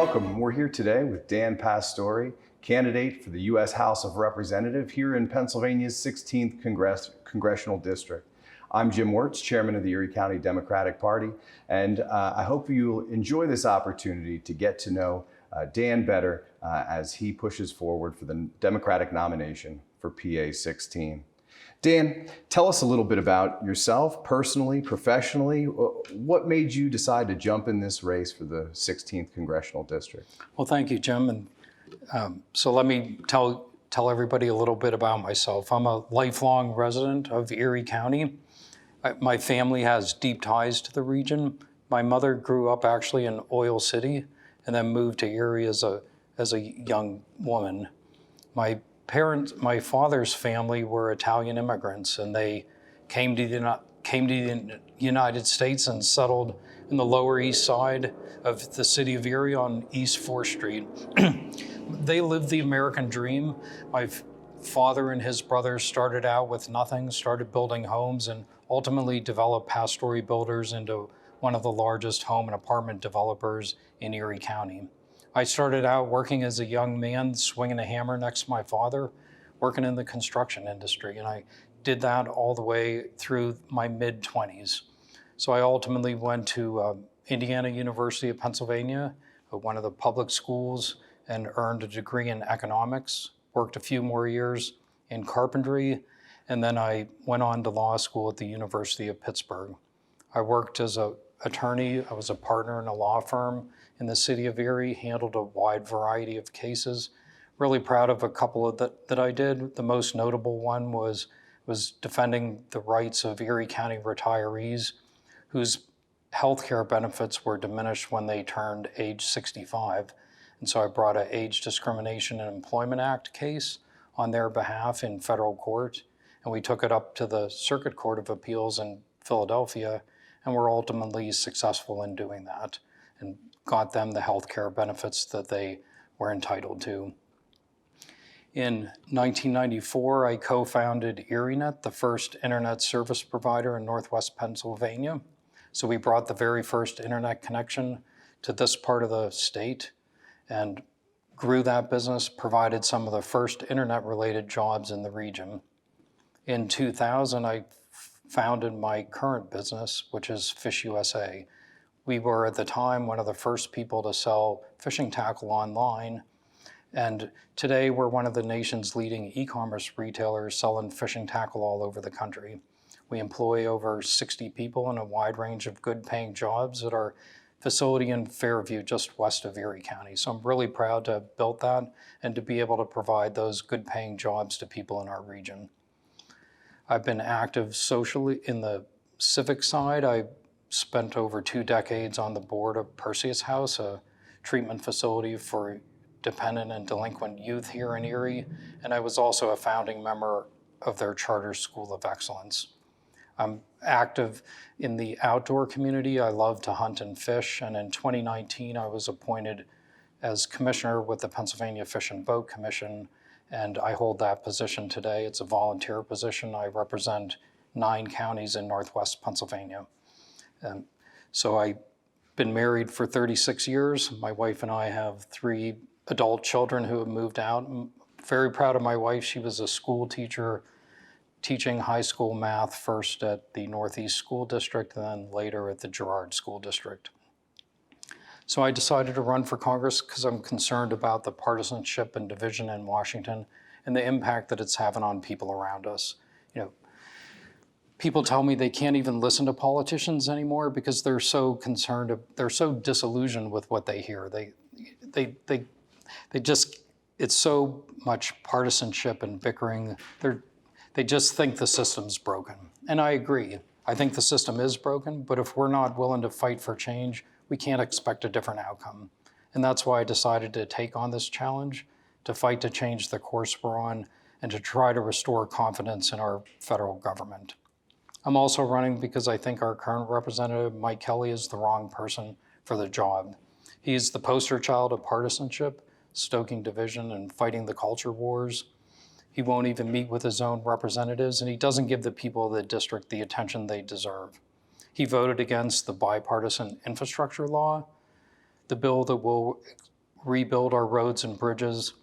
welcome. We're here today with Dan Pastore, candidate for the U.S. House of Representatives here in Pennsylvania's 16th Congressional District. I'm Jim Wirtz, chairman of the Erie County Democratic Party, and I hope you'll enjoy this opportunity to get to know Dan better as he pushes forward for the Democratic nomination for PA 16. Dan, tell us a little bit about yourself, personally, professionally. What made you decide to jump in this race for the 16th Congressional District? Well, thank you, Jim. And so let me tell everybody a little bit about myself. I'm a lifelong resident of Erie County. My family has deep ties to the region. My mother grew up actually in Oil City and then moved to Erie as a young woman. My father's family were Italian immigrants, and they came to the United States and settled in the Lower East Side of the city of Erie on East 4th Street. They lived the American dream. My father and his brothers started out with nothing, started building homes, and ultimately developed Pastore Builders into one of the largest home and apartment developers in Erie County. I started out working as a young man, swinging a hammer next to my father, working in the construction industry, and I did that all the way through my mid-20s. So I ultimately went to Indiana University of Pennsylvania, one of the public schools, and earned a degree in economics, worked a few more years in carpentry, and then I went on to law school at the University of Pittsburgh. I worked as an attorney. I was a partner in a law firm in the city of Erie, handled a wide variety of cases. Really proud of a couple of that I did. The most notable one was defending the rights of Erie County retirees whose health care benefits were diminished when they turned age 65. And so I brought an Age Discrimination and Employment Act case on their behalf in federal court, and we took it up to the Circuit Court of Appeals in Philadelphia, and were ultimately successful in doing that and got them the health care benefits that they were entitled to. In 1994, I co-founded ErieNet, the first internet service provider in Northwest Pennsylvania. So we brought the very first internet connection to this part of the state and grew that business, provided some of the first internet-related jobs in the region. In 2000, I founded my current business, which is Fish USA. We were at the time one of the first people to sell fishing tackle online, and today we're one of the nation's leading e-commerce retailers selling fishing tackle all over the country. We employ over 60 people in a wide range of good-paying jobs at our facility in Fairview, just west of Erie County. So I'm really proud to have built that and to be able to provide those good-paying jobs to people in our region. I've been active socially in the civic side. I spent over 2 decades on the board of Perseus House, a treatment facility for dependent and delinquent youth here in Erie, and I was also a founding member of their Charter School of Excellence. I'm active in the outdoor community. I love to hunt and fish, and in 2019 I was appointed as commissioner with the Pennsylvania Fish and Boat Commission, and I hold that position today. It's a volunteer position. I represent 9 counties in Northwest Pennsylvania. So I've been married for 36 years. My wife and I have 3 adult children who have moved out. I'm very proud of my wife. She was a school teacher teaching high school math, first at the Northeast School District and then later at the Girard School District. So I decided to run for Congress because I'm concerned about the partisanship and division in Washington and the impact that it's having on people around us. People tell me they can't even listen to politicians anymore because they're so concerned, they're so disillusioned with what they hear. They just, it's so much partisanship and bickering. They just think the system's broken. And I agree. I think the system is broken, but if we're not willing to fight for change, we can't expect a different outcome. And that's why I decided to take on this challenge, to fight to change the course we're on, and to try to restore confidence in our federal government. I'm also running because I think our current representative, Mike Kelly, is the wrong person for the job. He's the poster child of partisanship, stoking division, and fighting the culture wars. He won't even meet with his own representatives, and he doesn't give the people of the district the attention they deserve. He voted against the bipartisan infrastructure law, the bill that will rebuild our roads and bridges,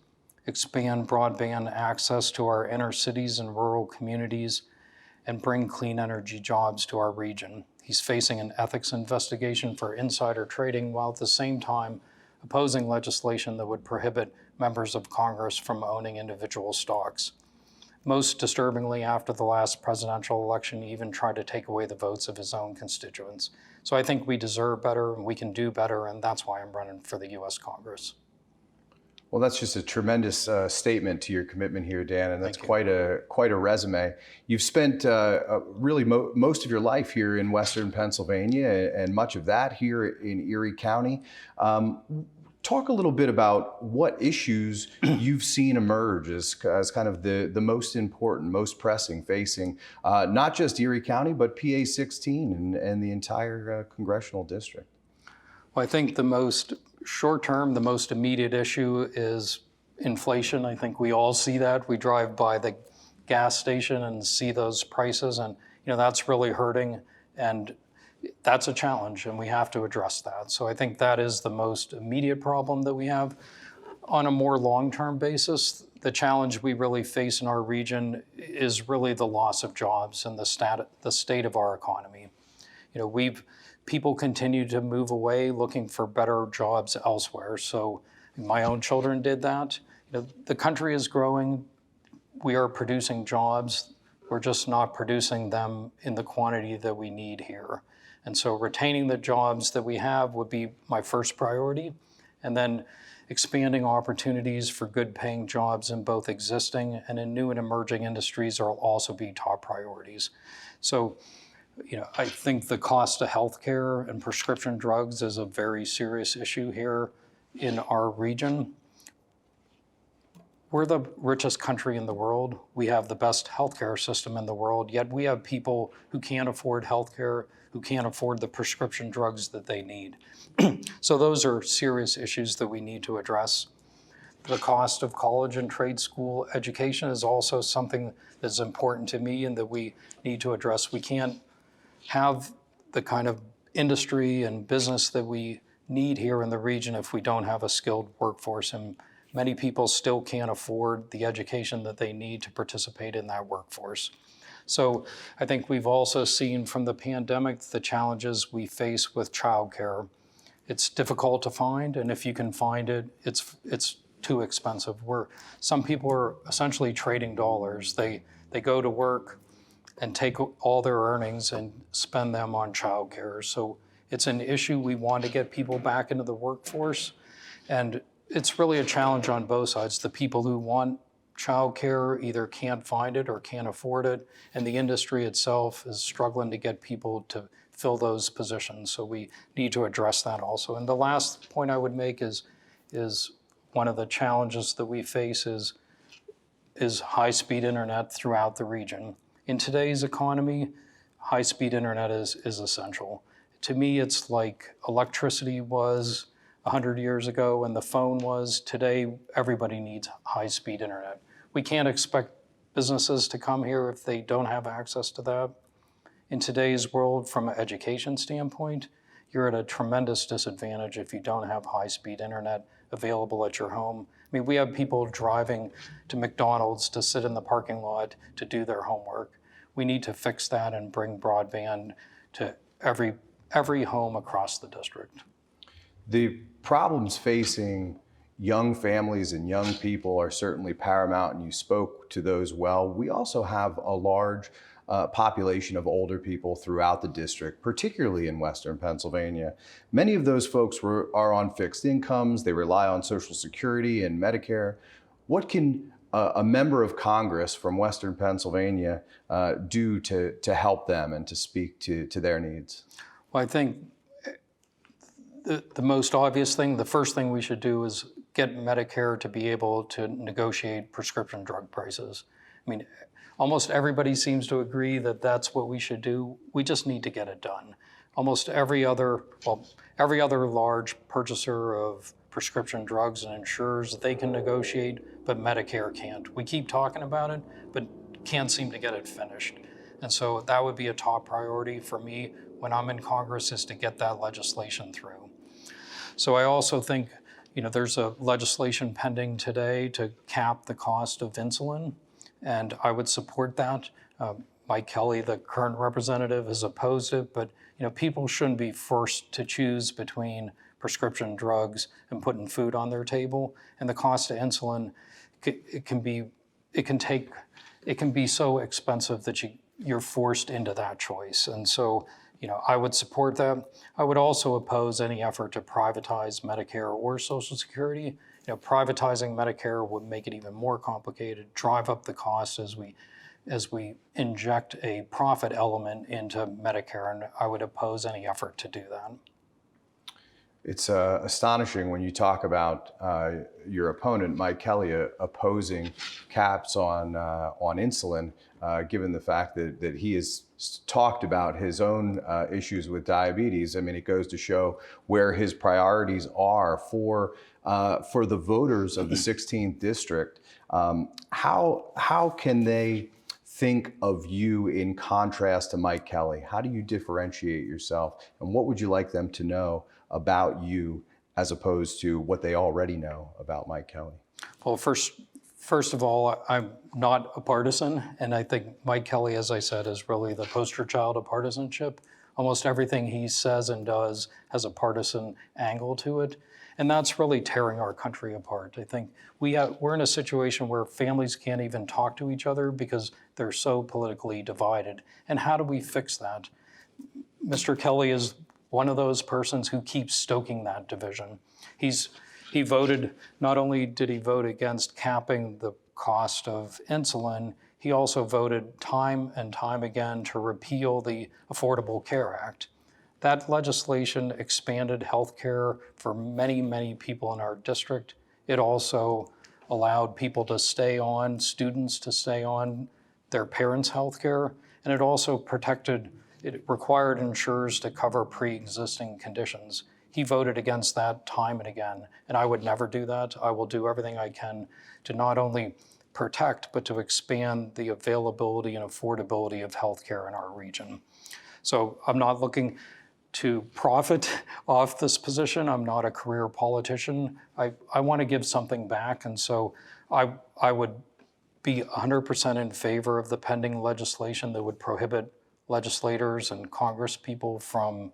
expand broadband access to our inner cities and rural communities, and bring clean energy jobs to our region. He's facing an ethics investigation for insider trading while at the same time opposing legislation that would prohibit members of Congress from owning individual stocks. Most disturbingly, after the last presidential election, he even tried to take away the votes of his own constituents. So I think we deserve better and we can do better, and that's why I'm running for the U.S. Congress. Well, that's just a tremendous statement to your commitment here, Dan, and that's quite a resume. You've spent really most of your life here in Western Pennsylvania, and much of that here in Erie County. Talk a little bit about what issues you've seen emerge as kind of the most important, most pressing, facing not just Erie County, but PA 16 and the entire congressional district. Well, I think the most short-term, the most immediate issue is inflation. I think we all see that. We drive by the gas station and see those prices, and that's really hurting, and that's a challenge, and we have to address that. So I think that is the most immediate problem that we have. On a more long-term basis, the challenge we really face in our region is really the loss of jobs and the state of our economy. People continue to move away looking for better jobs elsewhere. So my own children did that. The country is growing. We are producing jobs. We're just not producing them in the quantity that we need here. And so retaining the jobs that we have would be my first priority. And then expanding opportunities for good paying jobs in both existing and in new and emerging industries will also be top priorities. So I think the cost of healthcare and prescription drugs is a very serious issue here in our region. We're the richest country in the world. We have the best healthcare system in the world, yet we have people who can't afford healthcare, who can't afford the prescription drugs that they need. So those are serious issues that we need to address. The cost of college and trade school education is also something that's important to me and that we need to address. We can't have the kind of industry and business that we need here in the region if we don't have a skilled workforce, and many people still can't afford the education that they need to participate in that workforce. So I think we've also seen from the pandemic the challenges we face with childcare. It's difficult to find, and if you can find it, it's too expensive. Some people are essentially trading dollars. They go to work and take all their earnings and spend them on childcare. So it's an issue. We want to get people back into the workforce, and it's really a challenge on both sides. The people who want childcare either can't find it or can't afford it, and the industry itself is struggling to get people to fill those positions. So we need to address that also. And the last point I would make is one of the challenges that we face is high-speed internet throughout the region. In today's economy, high-speed internet is essential. To me, it's like electricity was 100 years ago and the phone was. Today, everybody needs high-speed internet. We can't expect businesses to come here if they don't have access to that. In today's world, from an education standpoint, you're at a tremendous disadvantage if you don't have high-speed internet available at your home. I mean, we have people driving to McDonald's to sit in the parking lot to do their homework. We need to fix that and bring broadband to every home across the district. The problems facing young families and young people are certainly paramount, and you spoke to those well. We also have a large population of older people throughout the district, particularly in Western Pennsylvania. Many of those folks are on fixed incomes. They rely on Social Security and Medicare. What can a member of Congress from Western Pennsylvania do to help them and to speak to their needs? Well, I think the most obvious thing, the first thing we should do is get Medicare to be able to negotiate prescription drug prices. I mean, almost everybody seems to agree that that's what we should do. We just need to get it done. Almost every other large purchaser of prescription drugs and insurers, they can negotiate, but Medicare can't. We keep talking about it, but can't seem to get it finished. And so that would be a top priority for me when I'm in Congress, is to get that legislation through. So I also think There's a legislation pending today to cap the cost of insulin, and I would support that. Mike Kelly, the current representative, has opposed it, but people shouldn't be forced to choose between prescription drugs and putting food on their table. And the cost of insulin, it can be so expensive that you're forced into that choice. And so, I would support that. I would also oppose any effort to privatize Medicare or Social Security. Privatizing Medicare would make it even more complicated, drive up the cost as we inject a profit element into Medicare, and I would oppose any effort to do that. It's astonishing when you talk about your opponent, Mike Kelly, opposing caps on insulin, given the fact that he has talked about his own issues with diabetes. I mean, it goes to show where his priorities are for the voters of the 16th district. How can they think of you in contrast to Mike Kelly? How do you differentiate yourself, and what would you like them to know about you as opposed to what they already know about Mike Kelly? Well, first of all, I'm not a partisan, and I think Mike Kelly, as I said, is really the poster child of partisanship. Almost everything he says and does has a partisan angle to it, and that's really tearing our country apart. I think we're in a situation where families can't even talk to each other because they're so politically divided. And how do we fix that? Mr. Kelly is one of those persons who keeps stoking that division. He voted, not only did he vote against capping the cost of insulin, he also voted time and time again to repeal the Affordable Care Act. That legislation expanded health care for many, many people in our district. It also allowed people to stay on, students to stay on their parents' health care, and it required insurers to cover pre-existing conditions. He voted against that time and again, and I would never do that. I will do everything I can to not only protect, but to expand the availability and affordability of healthcare in our region. So I'm not looking to profit off this position. I'm not a career politician. I want to give something back, and so I would be 100% in favor of the pending legislation that would prohibit legislators and Congress people from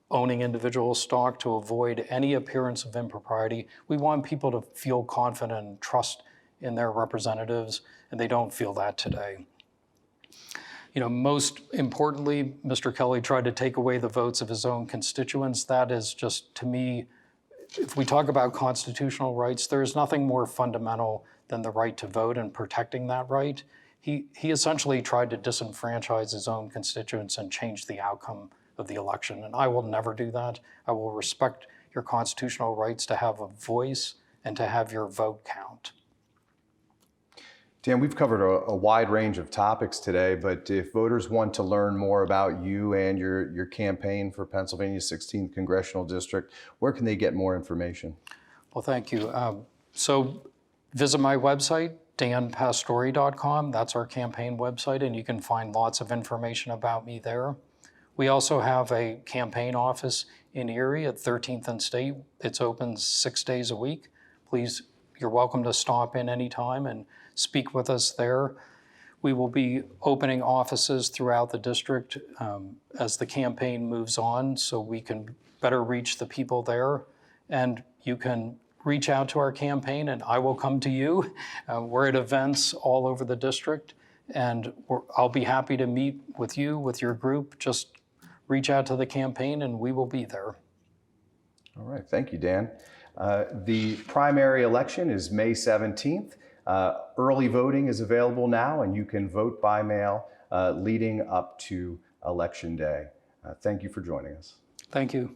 owning individual stock to avoid any appearance of impropriety. We want people to feel confident and trust in their representatives, and they don't feel that today. Most importantly, Mr. Kelly tried to take away the votes of his own constituents. That is just, to me, if we talk about constitutional rights, there is nothing more fundamental than the right to vote and protecting that right. He essentially tried to disenfranchise his own constituents and change the outcome of the election, and I will never do that. I will respect your constitutional rights to have a voice and to have your vote count. Dan, we've covered a wide range of topics today, but if voters want to learn more about you and your campaign for Pennsylvania's 16th Congressional District, where can they get more information? Well, thank you. So visit my website, danpastore.com. That's our campaign website, and you can find lots of information about me there. We also have a campaign office in Erie at 13th and State. It's open 6 days a week. Please, you're welcome to stop in anytime and speak with us there. We will be opening offices throughout the district as the campaign moves on, so we can better reach the people there. And you can reach out to our campaign and I will come to you. We're at events all over the district, and I'll be happy to meet with you, with your group. Just reach out to the campaign and we will be there. All right, thank you, Dan. The primary election is May 17th. Early voting is available now, and you can vote by mail leading up to Election Day. Thank you for joining us. Thank you.